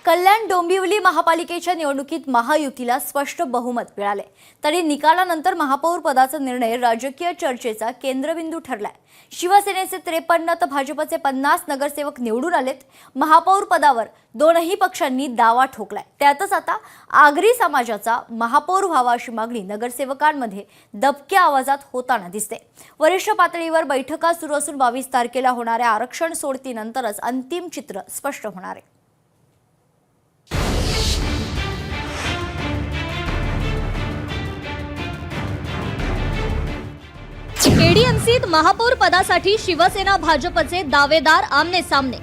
कल्याण डोंबिवली महापालिकेच्या निवडणुकीत महायुतीला स्पष्ट बहुमत मिळाले, तरी निकालानंतर महापौर पदाचा निर्णय राजकीय चर्चेचा केंद्रबिंदू ठरलाय। शिवसेनेचे 53 तर भाजपचे 50 नगरसेवक निवडून आलेत। महापौर पदावर दोनही पक्षांनी दावा ठोकलाय। त्यातच आता आगरी समाजाचा महापौर व्हावा अशी मागणी नगरसेवकांमध्ये दबक्या आवाजात होताना दिसते। वरिष्ठ पातळीवर बैठका सुरू असून 22 तारखेला होणाऱ्या आरक्षण सोडतीनंतरच अंतिम चित्र स्पष्ट होणार आहे। केडीएमसीत महापौर पदासाठी शिवसेना भाजपचे दावेदार आमने सामने।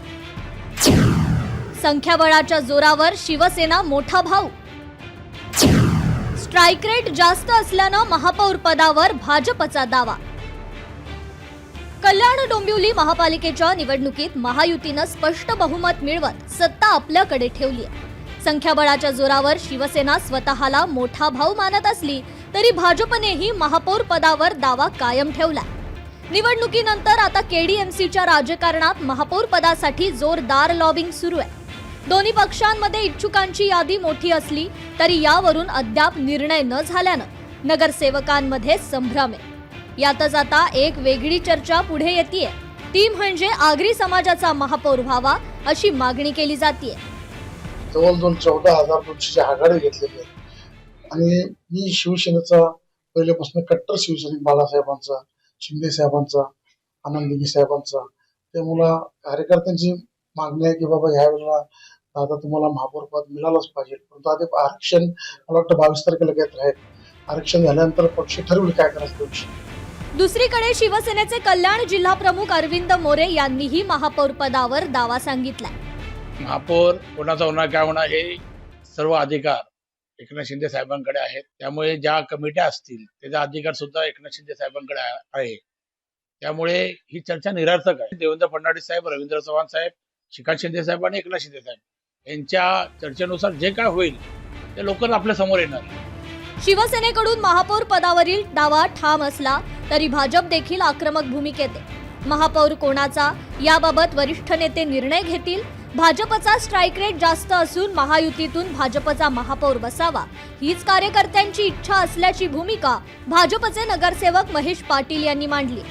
संख्याबळाच्या जोरावर शिवसेना मोठा भाऊ। स्ट्राइक रेट जास्त असल्यानं महापौर पदावर भाजपचा दावा। कल्याण डोंबिवली महापालिकेच्या निवडणुकीत महायुतीनं स्पष्ट बहुमत मिळवत सत्ता आपल्याकडे ठेवली आहे। संख्याबळाच्या जोरावर शिवसेना स्वतःला मोठा भाऊ मानत असली तरी भाजपनेही महापौर पदावर दावा कायम ठेवला। निवडणुकीनंतर आता केडीएमसीच्या राजकारणात महापौर पदासाठी जोरदार लॉबिंग सुरू आहे। दोन्ही पक्षांमध्ये इच्छुकांची यादी मोठी असली तरी यावरून अद्याप निर्णय न झाल्यानं नगरसेवकांमध्ये संभ्रम आहे। यातच आता एक वेगळी चर्चा पुढे येतेय, ती म्हणजे आगरी समाजाचा महापौर व्हावा अशी मागणी केली जाते। जवळजवळ 14,200ची आघाडी घेतलेली आहे आणि मी शिवसेनेचा पहिल्यापासून कट्टर शिवसैनिक बाळासाहेबांचा, शिंदे साहेबांचा, आनंद दिघे साहेबांचा, त्यामुळे कार्यकर्त्यांची मागणी आहे की बाबा ह्या वेळेला आता तुम्हाला महापौर पद मिळालंच पाहिजे। परंतु आधी आरक्षण मला वाटतं 22 तारखेला घेत राहील। आरक्षण झाल्यानंतर पक्ष ठरवेल काय करायचं त्या विषयी। दुसरीकडे शिवसेनेचे कल्याण जिल्हा प्रमुख अरविंद मोरे यांनीही महापौर पदावर दावा सांगितलाय। महापौर कोणाचा होणार काय होणार हे सर्व अधिकार एकनाथ शिंदे साहेबांकडे आहेत। त्यामुळे ज्या कमिट्या असतील त्याचा अधिकार सुद्धा एकनाथ शिंदे साहेबांकडे आहे। त्यामुळे ही चर्चा निरर्थक आहे। देवेंद्र फडणवीस साहेब, रवींद्र चव्हाण साहेब, श्रीकांत शिंदे साहेब आणि एकनाथ शिंदे साहेब यांच्या चर्चेनुसार जे काय होईल ते लवकर आपल्या समोर येणार। शिवसेनेकडून महापौर पदावरील दावा ठाम असला तरी भाजप देखील आक्रमक भूमिकेत आहे। महापौर कोणाचा याबाबत वरिष्ठ नेते निर्णय घेतील। भाजपचा स्ट्राइक रेट जास्त असून महायुतीतून भाजपचा महापौर बसावा हीच कार्यकर्त्यांची इच्छा असल्याची भूमिका भाजपचे नगरसेवक महेश पाटील यांनी मांडली।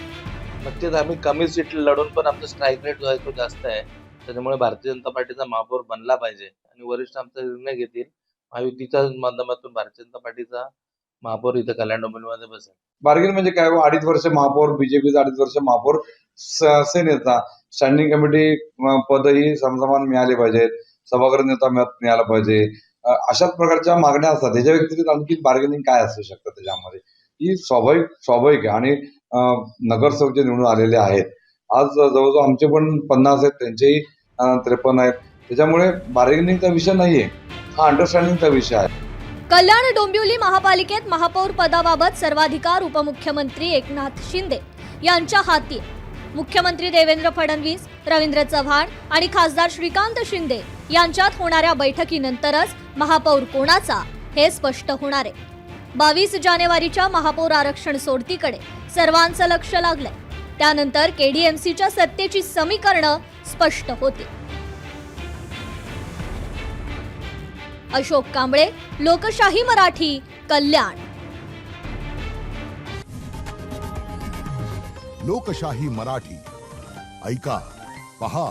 नक्कीच आम्ही कमी सीट लढून पण आमचं स्ट्राइक रेट जो आहे तो जास्त आहे, त्याच्यामुळे भारतीय जनता पार्टीचा महापौर बनला पाहिजे आणि वरिष्ठ आमचा निर्णय घेतील। महायुतीच्या माध्यमातून भारतीय जनता पार्टीचा महापौर इथं कल्याण डोंबिवलीमध्ये बसेल। बार्गेन म्हणजे काय, 2.5 वर्ष महापौर बीजेपीचा, 2.5 वर्ष महापौर सेनेचा, स्टँडिंग कमिटी पदही समसमान मिळाले पाहिजेत, सभागृह नेता मिळाला पाहिजे, अशाच प्रकारच्या मागण्या असतात। त्याच्या व्यतिरिक्त आणखी बार्गेनिंग काय असू शकतं त्याच्यामध्ये, ही स्वाभाविक आहे। आणि नगरसेवक जे निवडून आलेले आहेत आज जवळजवळ आमचे पण 50 आहेत, त्यांचेही 53 आहेत। त्याच्यामुळे बार्गेनिंगचा विषय नाहीये, हा अंडरस्टँडिंगचा विषय आहे। कल्याण डोंबिवली महापालिकेत महापौर पदाबाबत सर्वाधिकार उपमुख्यमंत्री एकनाथ शिंदे यांच्या हाती। मुख्यमंत्री देवेंद्र फडणवीस, रवींद्र चव्हाण आणि खासदार श्रीकांत शिंदे यांच्यात होणाऱ्या बैठकीनंतरच महापौर कोणाचा हे स्पष्ट होणार आहे। 22 जानेवारीच्या महापौर आरक्षण सोडतीकडे सर्वांचं लक्ष लागलंय। त्यानंतर केडीएमसीच्या सत्तेची समीकरणं स्पष्ट होतील। अशोक कांबळे, लोकशाही मराठी, कल्याण। लोकशाही मराठी, ऐका, पहा,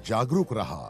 जागरूक रहा।